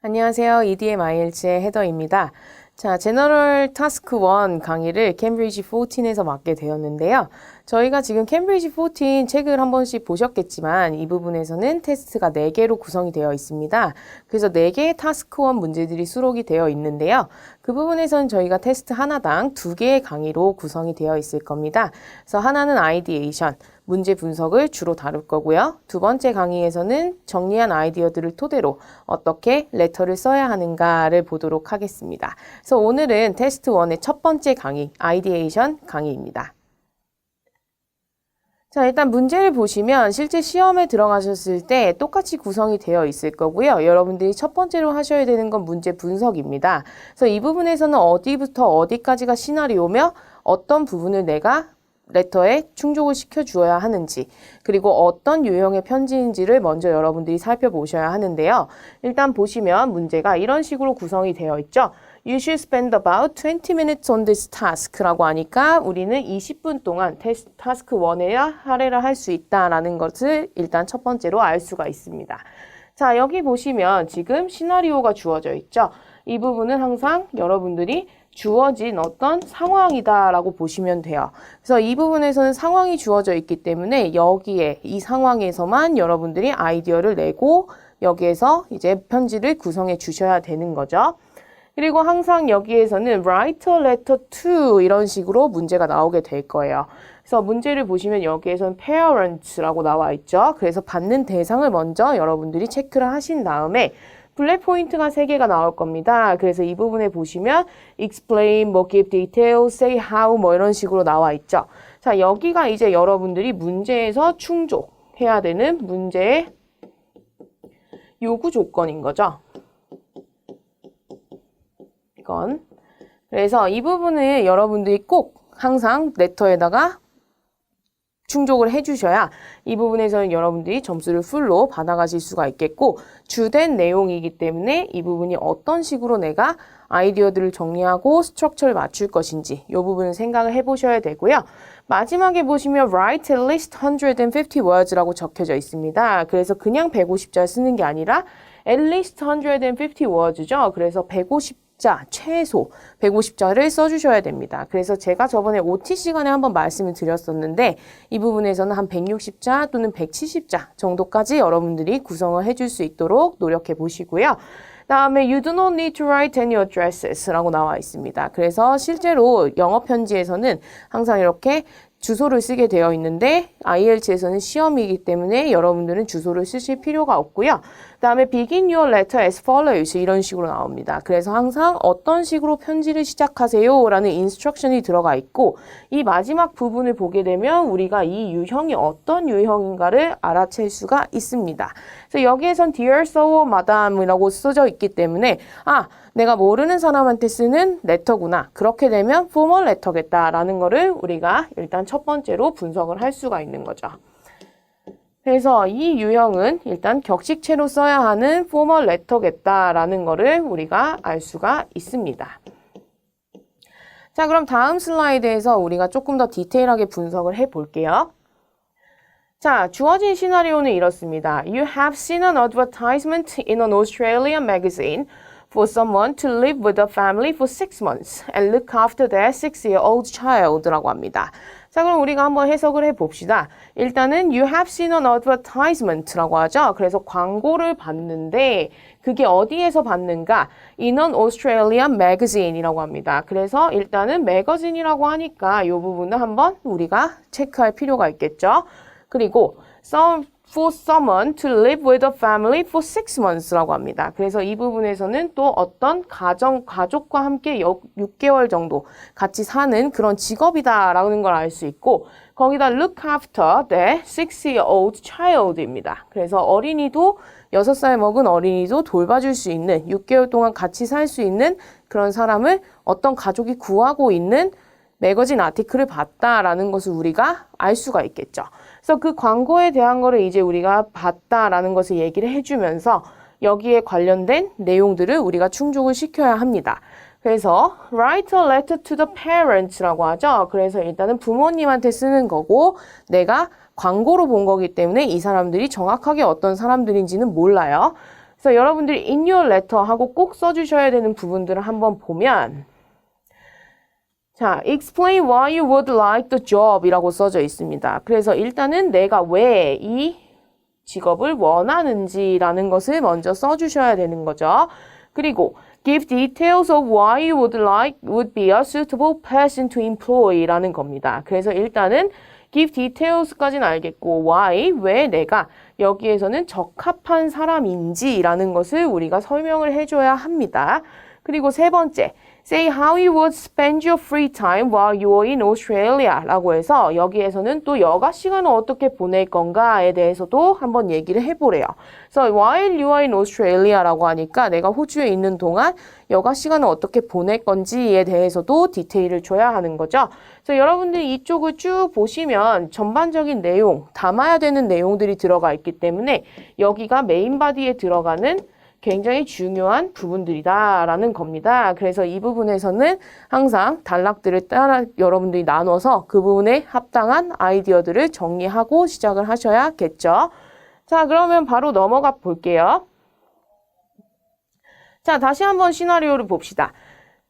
안녕하세요. EDM IELTS의 헤더입니다. 자, 제너럴 타스크 1 강의를 캠브리지 14에서 맡게 되었는데요. 저희가 지금 캠브리지 14 책을 한 번씩 보셨겠지만 이 부분에서는 테스트가 4개로 구성이 되어 있습니다. 그래서 4개의 타스크 1 문제들이 수록이 되어 있는데요. 그 부분에서는 저희가 테스트 하나당 2개의 강의로 구성이 되어 있을 겁니다. 그래서 하나는 아이디에이션, 문제 분석을 주로 다룰 거고요. 두 번째 강의에서는 정리한 아이디어들을 토대로 어떻게 레터를 써야 하는가를 보도록 하겠습니다. 그래서 오늘은 테스트 1의 첫 번째 강의, 아이디에이션 강의입니다. 자, 일단 문제를 보시면 실제 시험에 들어가셨을 때 똑같이 구성이 되어 있을 거고요. 여러분들이 첫 번째로 하셔야 되는 건 문제 분석입니다. 그래서 이 부분에서는 어디부터 어디까지가 시나리오며 어떤 부분을 내가 레터에 충족을 시켜주어야 하는지, 그리고 어떤 유형의 편지인지를 먼저 여러분들이 살펴보셔야 하는데요. 일단 보시면 문제가 이런 식으로 구성이 되어 있죠. You should spend about 20 minutes on this task라고 하니까 우리는 20분 동안 타스크 1에 할애를 할 수 있다라는 것을 일단 첫 번째로 알 수가 있습니다. 자, 여기 보시면 지금 시나리오가 주어져 있죠. 이 부분은 항상 여러분들이 주어진 어떤 상황이다라고 보시면 돼요. 그래서 이 부분에서는 상황이 주어져 있기 때문에 여기에 이 상황에서만 여러분들이 아이디어를 내고 여기에서 이제 편지를 구성해 주셔야 되는 거죠. 그리고 항상 여기에서는 write a letter to 이런 식으로 문제가 나오게 될 거예요. 그래서 문제를 보시면 여기에서는 parents라고 나와 있죠. 그래서 받는 대상을 먼저 여러분들이 체크를 하신 다음에 블랙 포인트가 3개가 나올 겁니다. 그래서 이 부분에 보시면 explain, 뭐 give details, say how 뭐 이런 식으로 나와 있죠. 자, 여기가 이제 여러분들이 문제에서 충족해야 되는 문제의 요구 조건인 거죠. 이건. 그래서 이 부분을 여러분들이 꼭 항상 레터에다가 충족을 해주셔야 이 부분에서는 여러분들이 점수를 풀로 받아가실 수가 있겠고 주된 내용이기 때문에 이 부분이 어떤 식으로 내가 아이디어들을 정리하고 스트럭처를 맞출 것인지 이 부분을 생각을 해보셔야 되고요. 마지막에 보시면 write at least 150 words라고 적혀져 있습니다. 그래서 그냥 150자 쓰는 게 아니라 at least 150 words죠. 그래서 150자, 최소 150자를 써주셔야 됩니다. 그래서 제가 저번에 OT 시간에 한번 말씀을 드렸었는데 이 부분에서는 한 160자 또는 170자 정도까지 여러분들이 구성을 해줄 수 있도록 노력해 보시고요. 다음에 you do not need to write any addresses 라고 나와 있습니다. 그래서 실제로 영어 편지에서는 항상 이렇게 주소를 쓰게 되어 있는데 IELTS에서는 시험이기 때문에 여러분들은 주소를 쓰실 필요가 없고요. 그 다음에 begin your letter as follows 이런 식으로 나옵니다. 그래서 항상 어떤 식으로 편지를 시작하세요 라는 인스트럭션이 들어가 있고 이 마지막 부분을 보게 되면 우리가 이 유형이 어떤 유형인가를 알아챌 수가 있습니다. 그래서 여기에선 Dear Sir, Madam이라고 써져 있기 때문에 내가 모르는 사람한테 쓰는 레터구나. 그렇게 되면 포멀 레터겠다라는 거를 우리가 일단 첫 번째로 분석을 할 수가 있는 거죠. 그래서 이 유형은 일단 격식체로 써야 하는 포멀 레터겠다라는 거를 우리가 알 수가 있습니다. 자, 그럼 다음 슬라이드에서 우리가 조금 더 디테일하게 분석을 해볼게요. 자, 주어진 시나리오는 이렇습니다. You have seen an advertisement in an Australian magazine for someone to live with a family for 6 months and look after their 6-year-old child라고 합니다. 자, 그럼 우리가 한번 해석을 해봅시다. 일단은 you have seen an advertisement라고 하죠. 그래서 광고를 봤는데 그게 어디에서 봤는가? In an Australian magazine이라고 합니다. 그래서 일단은 매거진이라고 하니까 이 부분은 한번 우리가 체크할 필요가 있겠죠. 그리고 for someone to live with a family for 6 months라고 합니다. 그래서 이 부분에서는 또 어떤 가족과 함께 6개월 정도 같이 사는 그런 직업이다라는 걸 알 수 있고 거기다 look after the 6-year-old child입니다. 그래서 어린이도 6살 먹은 어린이도 돌봐줄 수 있는 6개월 동안 같이 살 수 있는 그런 사람을 어떤 가족이 구하고 있는 매거진 아티클을 봤다라는 것을 우리가 알 수가 있겠죠. 그래서 그 광고에 대한 거를 이제 우리가 봤다라는 것을 얘기를 해주면서 여기에 관련된 내용들을 우리가 충족을 시켜야 합니다. 그래서 write a letter to the parents라고 하죠. 그래서 일단은 부모님한테 쓰는 거고 내가 광고로 본 거기 때문에 이 사람들이 정확하게 어떤 사람들인지는 몰라요. 그래서 여러분들이 in your letter 하고 꼭 써주셔야 되는 부분들을 한번 보면 자, explain why you would like the job 이라고 써져 있습니다. 그래서 일단은 내가 왜 이 직업을 원하는지라는 것을 먼저 써주셔야 되는 거죠. 그리고 give details of why you would be a suitable person to employ 라는 겁니다. 그래서 일단은 give details까지는 알겠고 why, 왜 내가 여기에서는 적합한 사람인지라는 것을 우리가 설명을 해줘야 합니다. 그리고 세 번째, say how you would spend your free time while you're in Australia 라고 해서 여기에서는 또 여가 시간을 어떻게 보낼 건가에 대해서도 한번 얘기를 해보래요. 그래서 while you are in Australia 라고 하니까 내가 호주에 있는 동안 여가 시간을 어떻게 보낼 건지에 대해서도 디테일을 줘야 하는 거죠. 그래서 여러분들이 이쪽을 쭉 보시면 전반적인 내용, 담아야 되는 내용들이 들어가 있기 때문에 여기가 메인 바디에 들어가는 굉장히 중요한 부분들이다라는 겁니다. 그래서 이 부분에서는 항상 단락들을 따라 여러분들이 나눠서 그 부분에 합당한 아이디어들을 정리하고 시작을 하셔야겠죠. 자, 그러면 바로 넘어가 볼게요. 자, 다시 한번 시나리오를 봅시다.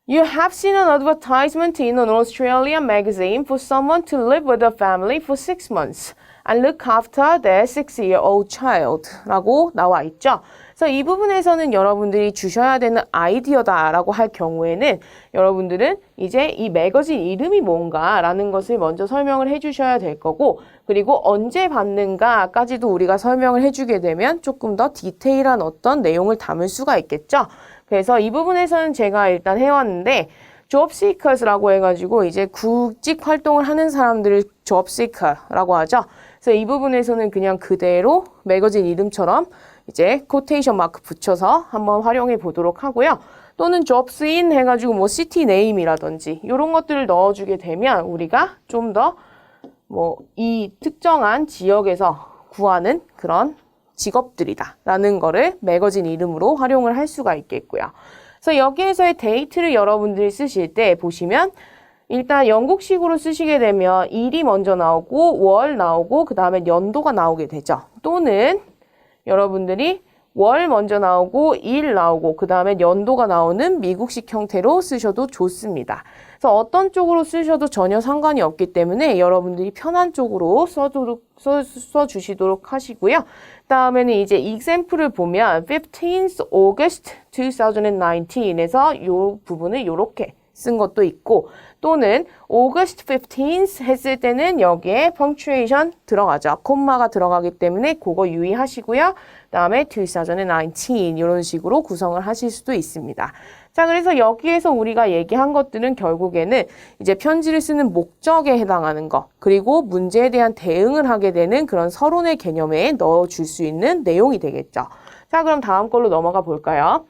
You have seen an advertisement in an Australian magazine for someone to live with a family for 6 months and look after their 6-year-old child 라고 나와 있죠. 그래서 이 부분에서는 여러분들이 주셔야 되는 아이디어다라고 할 경우에는 여러분들은 이제 이 매거진 이름이 뭔가라는 것을 먼저 설명을 해주셔야 될 거고 그리고 언제 받는가까지도 우리가 설명을 해주게 되면 조금 더 디테일한 어떤 내용을 담을 수가 있겠죠. 그래서 이 부분에서는 제가 일단 해왔는데 job seekers라고 해가지고 이제 구직 활동을 하는 사람들을 job seeker라고 하죠. 그래서 이 부분에서는 그냥 그대로 매거진 이름처럼 이제 코테이션 마크 붙여서 한번 활용해 보도록 하고요. 또는 jobs in 해가지고 뭐 city name이라든지 이런 것들을 넣어주게 되면 우리가 좀 더 뭐 이 특정한 지역에서 구하는 그런 직업들이다 라는 거를 매거진 이름으로 활용을 할 수가 있겠고요. 그래서 여기에서의 데이트를 여러분들이 쓰실 때 보시면 일단 영국식으로 쓰시게 되면 일이 먼저 나오고 월 나오고 그 다음에 연도가 나오게 되죠. 또는 여러분들이 월 먼저 나오고 일 나오고 그 다음에 연도가 나오는 미국식 형태로 쓰셔도 좋습니다. 그래서 어떤 쪽으로 쓰셔도 전혀 상관이 없기 때문에 여러분들이 편한 쪽으로 써주시도록 하시고요. 다음에는 이제 example을 보면 15th August 2019에서 이 부분을 이렇게 쓴 것도 있고 또는 August 15th 했을 때는 여기에 punctuation 들어가죠. 콤마가 들어가기 때문에 그거 유의하시고요. 다음에 2019 이런 식으로 구성을 하실 수도 있습니다. 자, 그래서 여기에서 우리가 얘기한 것들은 결국에는 이제 편지를 쓰는 목적에 해당하는 거 그리고 문제에 대한 대응을 하게 되는 그런 서론의 개념에 넣어줄 수 있는 내용이 되겠죠. 자, 그럼 다음 걸로 넘어가 볼까요?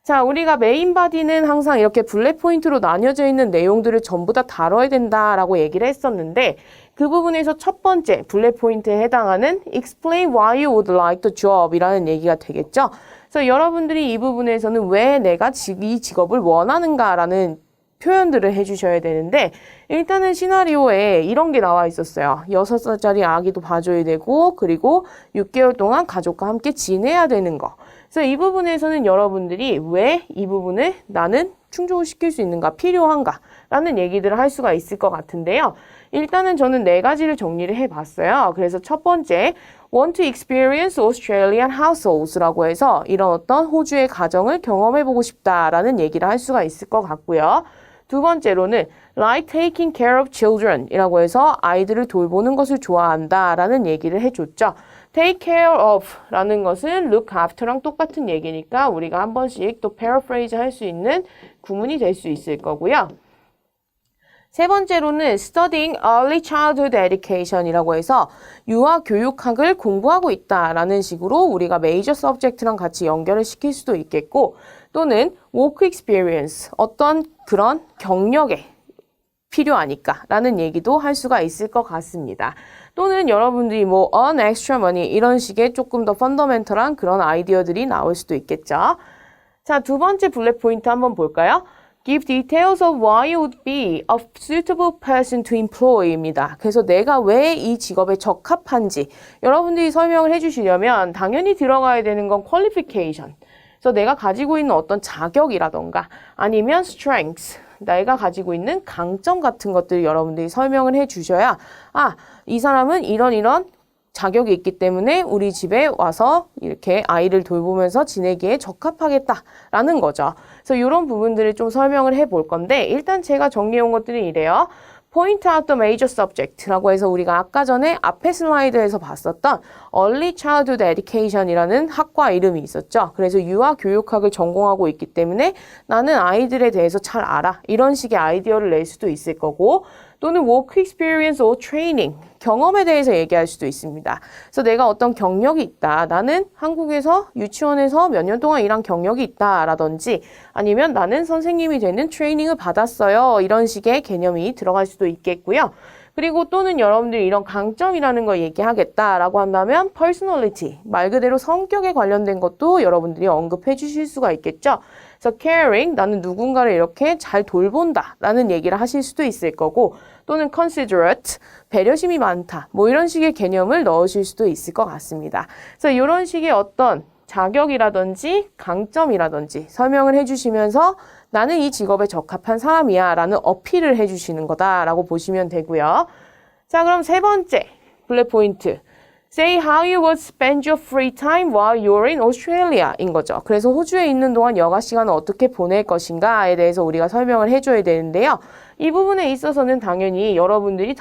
자, 우리가 메인 바디는 항상 이렇게 블랙 포인트로 나뉘어져 있는 내용들을 전부 다 다뤄야 된다라고 얘기를 했었는데 그 부분에서 첫 번째 블랙 포인트에 해당하는 explain why you would like the job 이라는 얘기가 되겠죠. 그래서 여러분들이 이 부분에서는 왜 내가 이 직업을 원하는가라는 표현들을 해주셔야 되는데 일단은 시나리오에 이런 게 나와 있었어요. 6살짜리 아기도 봐줘야 되고 그리고 6개월 동안 가족과 함께 지내야 되는 거. 그래서 이 부분에서는 여러분들이 왜 이 부분을 나는 충족을 시킬 수 있는가, 필요한가 라는 얘기들을 할 수가 있을 것 같은데요. 일단은 저는 4가지를 정리를 해봤어요. 그래서 첫 번째, want to experience Australian households라고 해서 이런 어떤 호주의 가정을 경험해보고 싶다라는 얘기를 할 수가 있을 것 같고요. 두 번째로는 like taking care of children 이라고 해서 아이들을 돌보는 것을 좋아한다라는 얘기를 해줬죠. take care of 라는 것은 look after랑 똑같은 얘기니까 우리가 한 번씩 또 paraphrase 할 수 있는 구문이 될 수 있을 거고요. 세 번째로는 studying early childhood education이라고 해서 유아 교육학을 공부하고 있다라는 식으로 우리가 메이저 서브젝트랑 같이 연결을 시킬 수도 있겠고 또는 work experience, 어떤 그런 경력에 필요하니까 라는 얘기도 할 수가 있을 것 같습니다. 또는 여러분들이 뭐 earn extra money 이런 식의 조금 더 펀더멘털한 그런 아이디어들이 나올 수도 있겠죠. 자, 두 번째 블랙 포인트 한번 볼까요? Give details of why you would be a suitable person to employ입니다. 그래서 내가 왜 이 직업에 적합한지 여러분들이 설명을 해주시려면 당연히 들어가야 되는 건 qualification. 그래서 내가 가지고 있는 어떤 자격이라던가 아니면 strengths, 내가 가지고 있는 강점 같은 것들을 여러분들이 설명을 해주셔야 이 사람은 이런 자격이 있기 때문에 우리 집에 와서 이렇게 아이를 돌보면서 지내기에 적합하겠다라는 거죠. 그래서 이런 부분들을 좀 설명을 해볼 건데 일단 제가 정리해온 것들은 이래요. Point out the major subject라고 해서 우리가 아까 전에 앞에 슬라이드에서 봤었던 Early Childhood Education이라는 학과 이름이 있었죠. 그래서 유아 교육학을 전공하고 있기 때문에 나는 아이들에 대해서 잘 알아. 이런 식의 아이디어를 낼 수도 있을 거고 또는 work experience or training, 경험에 대해서 얘기할 수도 있습니다. 그래서 내가 어떤 경력이 있다. 나는 한국에서 유치원에서 몇 년 동안 일한 경력이 있다라든지 아니면 나는 선생님이 되는 트레이닝을 받았어요. 이런 식의 개념이 들어갈 수도 있겠고요. 그리고 또는 여러분들이 이런 강점이라는 걸 얘기하겠다라고 한다면 personality, 말 그대로 성격에 관련된 것도 여러분들이 언급해 주실 수가 있겠죠. 그래서 caring, 나는 누군가를 이렇게 잘 돌본다 라는 얘기를 하실 수도 있을 거고 또는 considerate, 배려심이 많다 뭐 이런 식의 개념을 넣으실 수도 있을 것 같습니다. 그래서 이런 식의 어떤 자격이라든지 강점이라든지 설명을 해주시면서 나는 이 직업에 적합한 사람이야 라는 어필을 해주시는 거다라고 보시면 되고요. 자, 그럼 세 번째 블랙 포인트. Say how you would spend your free time while you're in Australia 인 거죠. 그래서 호주에 있는 동안 여가 시간을 어떻게 보낼 것인가에 대해서 우리가 설명을 해줘야 되는데요. 이 부분에 있어서는 당연히 여러분들이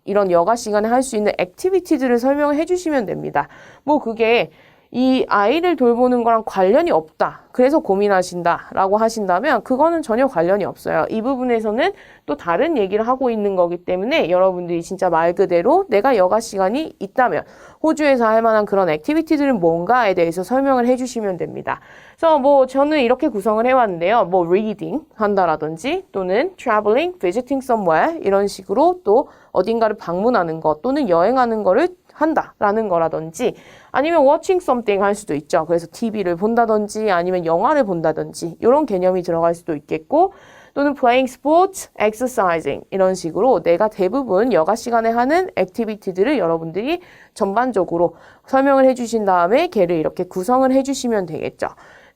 이런 여가 시간에 할 수 있는 액티비티들을 설명을 해주시면 됩니다. 뭐 그게 이 아이를 돌보는 거랑 관련이 없다. 그래서 고민하신다 라고 하신다면 그거는 전혀 관련이 없어요. 이 부분에서는 또 다른 얘기를 하고 있는 거기 때문에 여러분들이 진짜 말 그대로 내가 여가 시간이 있다면 호주에서 할 만한 그런 액티비티들은 뭔가에 대해서 설명을 해주시면 됩니다. 그래서 뭐 저는 이렇게 구성을 해왔는데요. 뭐 reading 한다라든지 또는 traveling, visiting somewhere 이런 식으로 또 어딘가를 방문하는 것 또는 여행하는 거를 한다라는 거라든지 아니면 watching something 할 수도 있죠. 그래서 TV를 본다든지 아니면 영화를 본다든지 이런 개념이 들어갈 수도 있겠고 또는 playing sports, exercising 이런 식으로 내가 대부분 여가 시간에 하는 액티비티들을 여러분들이 전반적으로 설명을 해주신 다음에 걔를 이렇게 구성을 해주시면 되겠죠.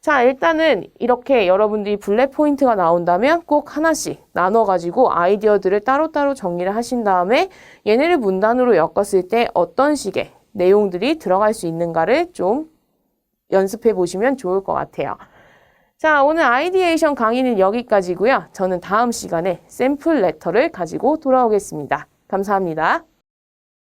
자, 일단은 이렇게 여러분들이 블랙 포인트가 나온다면 꼭 하나씩 나눠가지고 아이디어들을 따로따로 정리를 하신 다음에 얘네를 문단으로 엮었을 때 어떤 식의 내용들이 들어갈 수 있는가를 좀 연습해 보시면 좋을 것 같아요. 자, 오늘 아이디에이션 강의는 여기까지고요. 저는 다음 시간에 샘플 레터를 가지고 돌아오겠습니다. 감사합니다.